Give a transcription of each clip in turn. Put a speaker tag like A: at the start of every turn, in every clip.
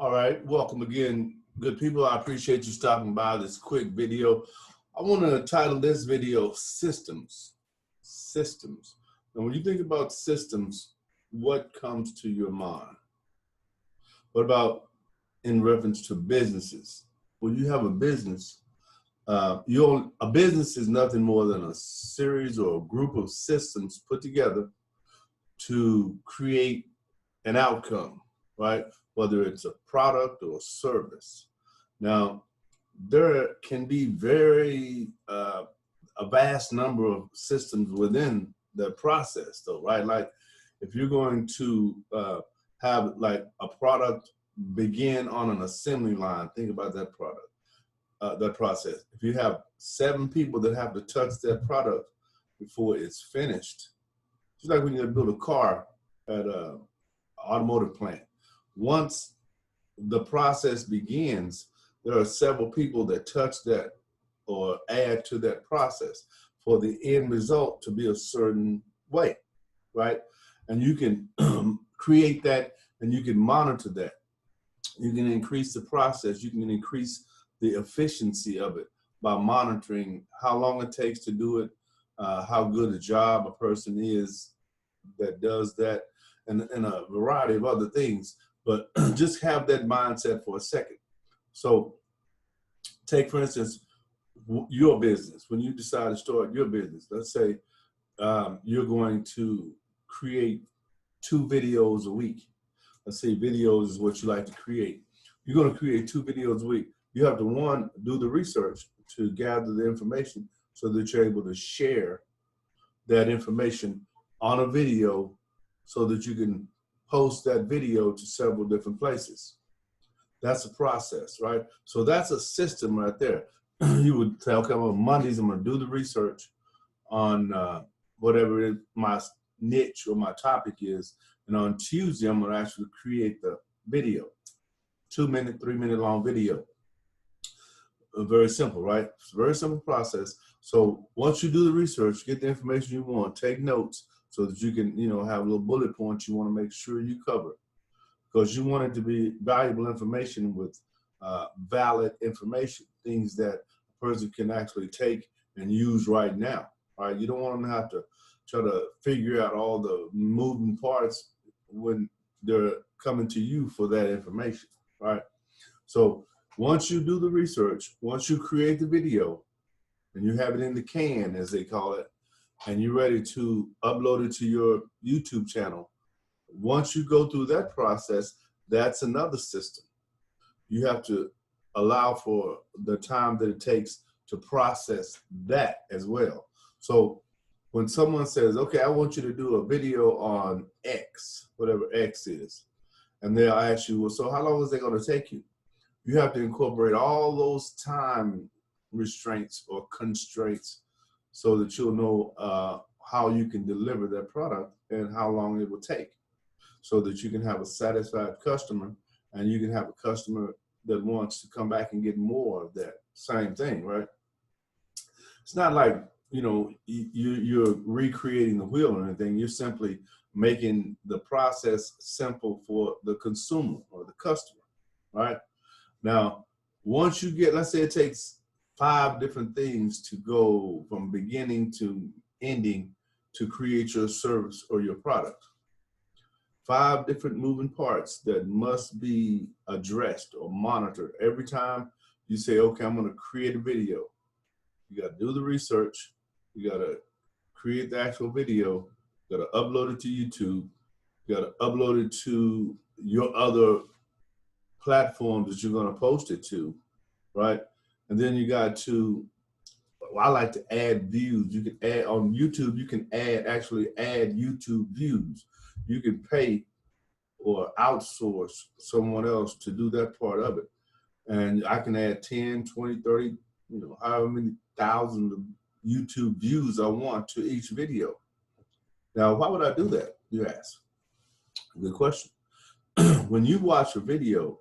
A: All right, welcome again, good people. I appreciate you stopping by this quick video. I want to title this video Systems. Systems. And when you think about systems, what comes to your mind? What about in reference to businesses? When you have a business, a business is nothing more than a series or a group of systems put together to create an outcome, right? Whether it's a product or a service. Now, there can be a vast number of systems within the process though, right? Like if you're going to have like a product begin on an assembly line, think about that product, that process. If you have 7 people that have to touch that product before it's finished, just like when you build a car at an automotive plant. Once the process begins, there are several people that touch that or add to that process for the end result to be a certain way, right? And you can create that and you can monitor that. You can increase the process. You can increase the efficiency of it by monitoring how long it takes to do it, how good a job a person is that does that, and a variety of other things. But just have that mindset for a second. So take, for instance, your business. When you decide to start your business, let's say you're going to create 2 videos a week. Let's say videos is what you like to create. You're going to create 2 videos a week. You have to, one, do the research to gather the information so that you're able to share that information on a video so that you can post that video to several different places. That's a process, right? So that's a system right there. You would say, okay, on Mondays, I'm going to do the research on whatever my niche or my topic is. And on Tuesday, I'm going to actually create the video, 2-minute, 3-minute long video. Very simple, right? It's a very simple process. So once you do the research, get the information you want, take notes so that you can, have little bullet points you want to make sure you cover. Because you want it to be valuable information with valid information, things that a person can actually take and use right now, right? You don't want them to have to try to figure out all the moving parts when they're coming to you for that information, right? So once you do the research, once you create the video and you have it in the can, as they call it, and you're ready to upload it to your YouTube channel, once you go through that process, that's another system. You have to allow for the time that it takes to process that as well. So when someone says, okay, I want you to do a video on X, whatever X is, and they'll ask you, well, so how long is that going to take you? You have to incorporate all those time restraints or constraints so that you'll know how you can deliver that product and how long it will take, so that you can have a satisfied customer and you can have a customer that wants to come back and get more of that same thing, right? It's not like, you're recreating the wheel or anything. You're simply making the process simple for the consumer or the customer, right? Now, once you get, let's say it takes 5 different things to go from beginning to ending to create your service or your product. 5 different moving parts that must be addressed or monitored. Every time you say, okay, I'm going to create a video, you got to do the research, you got to create the actual video, you got to upload it to YouTube, you got to upload it to your other platforms that you're going to post it to, right? And then you got to, I like to add views. You can add on YouTube, you can actually add YouTube views. You can pay or outsource someone else to do that part of it. And I can add 10, 20, 30, however many thousands of YouTube views I want to each video. Now, why would I do that, you ask? Good question. When you watch a video,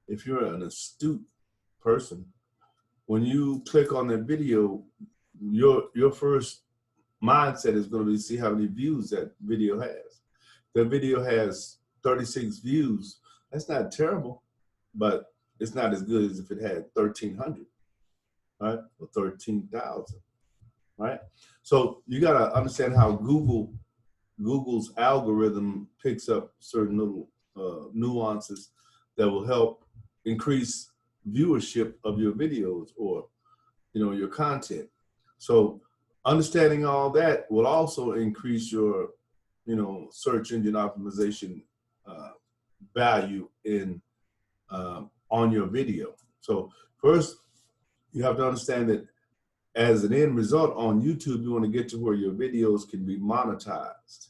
A: if you're an astute person, when you click on that video, your first mindset is going to be see how many views that video has. That video has 36 views. That's not terrible. but it's not as good as if it had 1,300, right? Or 13,000, right? So you got to understand how Google's algorithm picks up certain little nuances that will help increase viewership of your videos or your content. So understanding all that will also increase your search engine optimization value in on your video. So first, you have to understand that as an end result on YouTube, you want to get to where your videos can be monetized.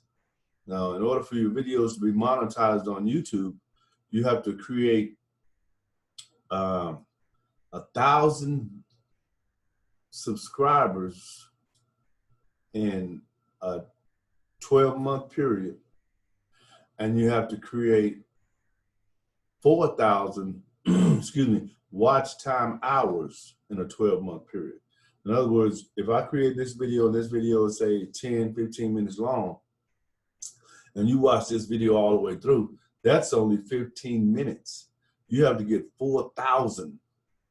A: Now, in order for your videos to be monetized on YouTube, you have to create 1,000 subscribers in a 12-month period, and you have to create 4,000 excuse me, watch time hours in a 12-month period. In other words, if I create this video and this video is say 10, 15 minutes long, and you watch this video all the way through, that's only 15 minutes. You have to get 4,000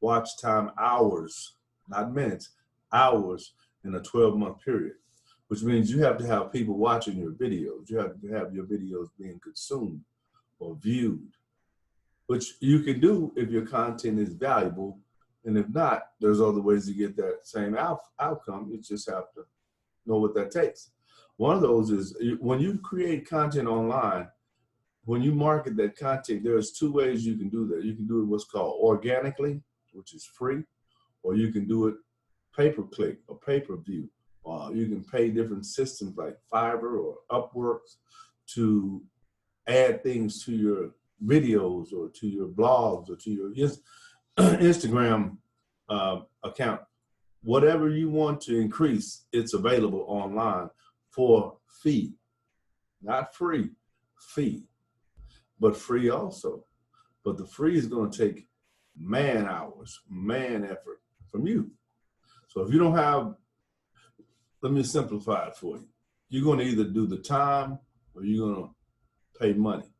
A: watch time hours, not minutes, hours in a 12-month period, which means you have to have people watching your videos. You have to have your videos being consumed or viewed, which you can do if your content is valuable. And if not, there's other ways to get that same outcome. You just have to know what that takes. One of those is when you create content online, when you market that content, there's two ways you can do that. You can do it what's called organically, which is free, or you can do it pay-per-click or pay-per-view. You can pay different systems like Fiverr or Upworks to add things to your videos or to your blogs or to your Instagram account. Whatever you want to increase, it's available online for fee. Not free, fee, but free also. But the free is going to take man hours, man effort from you. So if you don't have, let me simplify it for you. You're going to either do the time or you're going to pay money.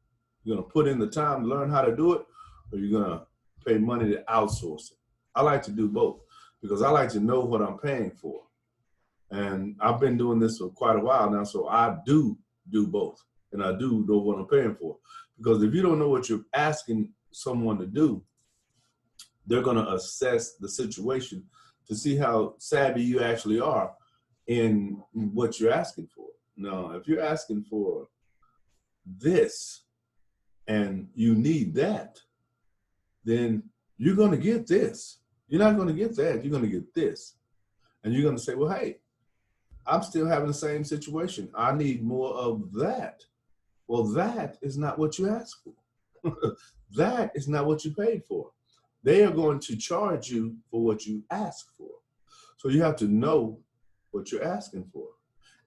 A: You're going to put in the time to learn how to do it, or you're going to pay money to outsource it. I like to do both because I like to know what I'm paying for. And I've been doing this for quite a while now, so I do both. And I do know what I'm paying for. Because if you don't know what you're asking someone to do, they're going to assess the situation to see how savvy you actually are in what you're asking for. Now, if you're asking for this and you need that, then you're going to get this. You're not going to get that. You're going to get this. And you're going to say, well, hey, I'm still having the same situation. I need more of that. Well, that is not what you asked for. That is not what you paid for. They are going to charge you for what you asked for. So you have to know what you're asking for.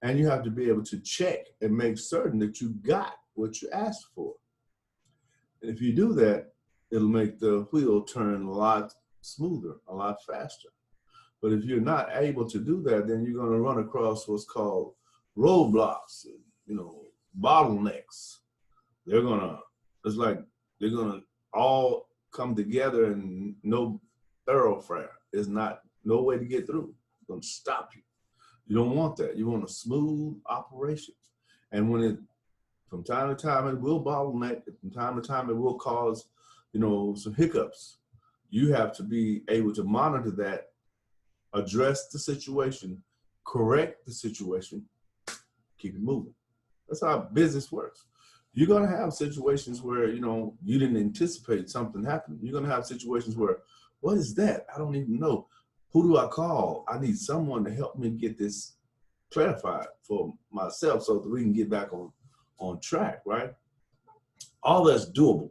A: And you have to be able to check and make certain that you got what you asked for. And if you do that, it'll make the wheel turn a lot smoother, a lot faster. But if you're not able to do that, then you're going to run across what's called roadblocks, bottlenecks. It's like they're going to all come together and no thoroughfare. There's no way to get through. It's going to stop you. You don't want that. You want a smooth operation. And from time to time, it will bottleneck. From time to time, it will cause, some hiccups. You have to be able to monitor that, address the situation, correct the situation, keep it moving. That's how business works. You're going to have situations where, you didn't anticipate something happening. You're going to have situations where, what is that? I don't even know. Who do I call? I need someone to help me get this clarified for myself so that we can get back on track, right? All that's doable,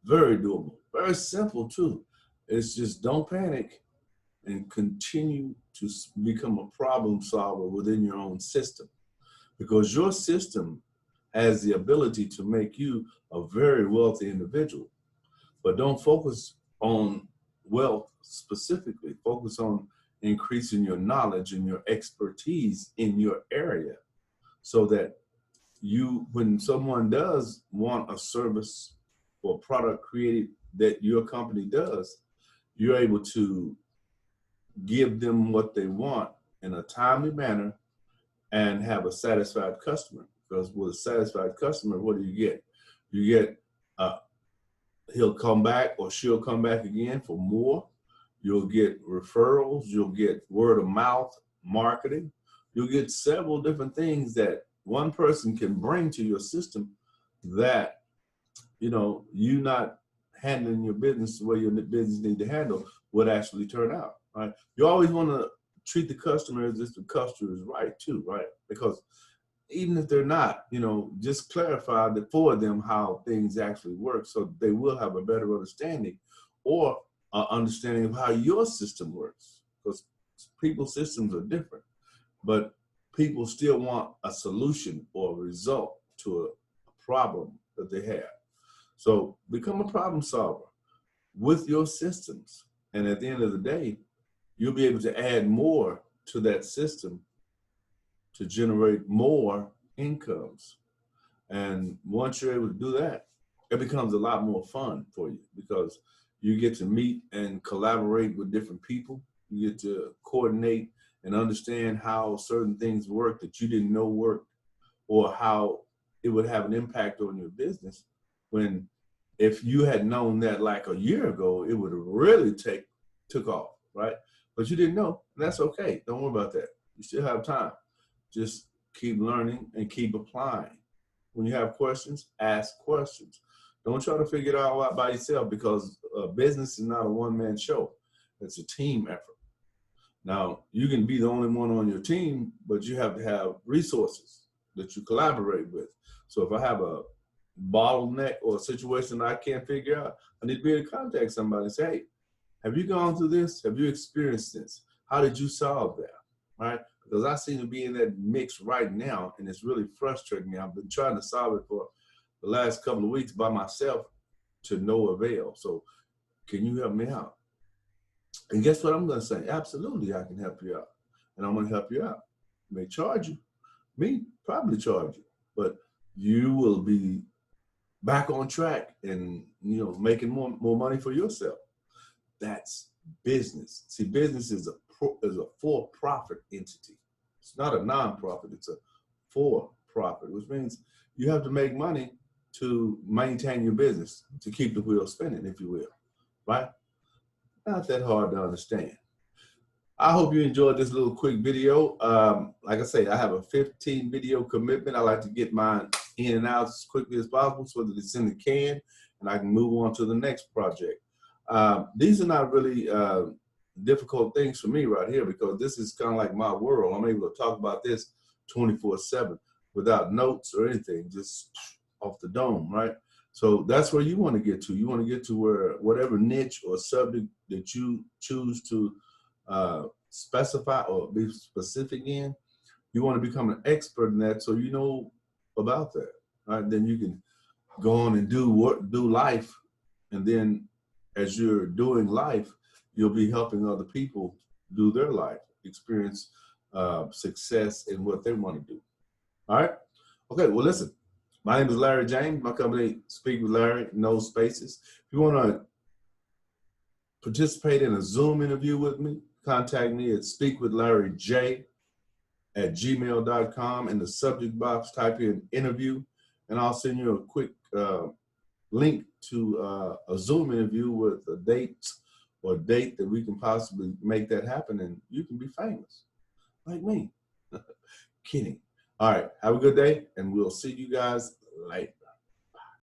A: very doable, very simple too. It's just don't panic and continue to become a problem solver within your own system, because your system has the ability to make you a very wealthy individual. But don't focus on wealth specifically. Focus on increasing your knowledge and your expertise in your area, so that when someone does want a service for a product created that your company does, you're able to give them what they want in a timely manner and have a satisfied customer. Because with a satisfied customer, what do you get? You get he'll come back or she'll come back again for more. You'll get referrals. You'll get word of mouth marketing. You'll get several different things that one person can bring to your system that, you know, you not handling your business the way your business need to handle would actually turn out, right? You always want to treat the customer as if the customer is right too, right? Because even if they're not, you know, just clarify that for them how things actually work so they will have a better understanding or understanding of how your system works. Because people's systems are different, but people still want a solution or a result to a problem that they have. So become a problem solver with your systems. And at the end of the day, you'll be able to add more to that system to generate more incomes. And once you're able to do that, it becomes a lot more fun for you because you get to meet and collaborate with different people. You get to coordinate and understand how certain things work that you didn't know worked, or how it would have an impact on your business. When if you had known that like a year ago, it would have really took off, right? But you didn't know, and that's okay. Don't worry about that. You still have time. Just keep learning and keep applying. When you have questions, ask questions. Don't try to figure it all out by yourself, because business is not a one-man show. It's a team effort. Now, you can be the only one on your team, but you have to have resources that you collaborate with. So if I have a bottleneck or a situation I can't figure out, I need to be able to contact somebody and say, hey, have you gone through this? Have you experienced this? How did you solve that? Right? Because I seem to be in that mix right now, and it's really frustrating me. I've been trying to solve it for the last couple of weeks by myself to no avail. So can you help me out? And guess what I'm going to say? Absolutely, I can help you out. And I'm going to help you out. I may charge you. Me, probably charge you. But you will be back on track and, you know, making more money for yourself. That's business. See, business is a for-profit entity. It's not a non-profit. It's a for-profit, which means you have to make money to maintain your business, to keep the wheel spinning, if you will, right? Not that hard to understand. I hope you enjoyed this little quick video. Like I say, I have a 15 video commitment. I like to get mine in and out as quickly as possible so that it's in the can and I can move on to the next project. These are not really difficult things for me right here, because this is kind of like my world. I'm able to talk about this 24/7 without notes or anything, just off the dome, right? So that's where you want to get to. You want to get to where whatever niche or subject that you choose to specify or be specific in, you want to become an expert in that, so you know about that. Right? Then you can go on and do life, and then as you're doing life, you'll be helping other people do their life, experience success in what they want to do. All right? Okay, well, listen, my name is Larry James. My company, Speak with Larry, no spaces. If you want to participate in a Zoom interview with me, contact me at speakwithlarryj@gmail.com. In the subject box, type in interview, and I'll send you a quick link to a Zoom interview with a date that we can possibly make that happen, and you can be famous like me. Kidding. All right, have a good day, and we'll see you guys later.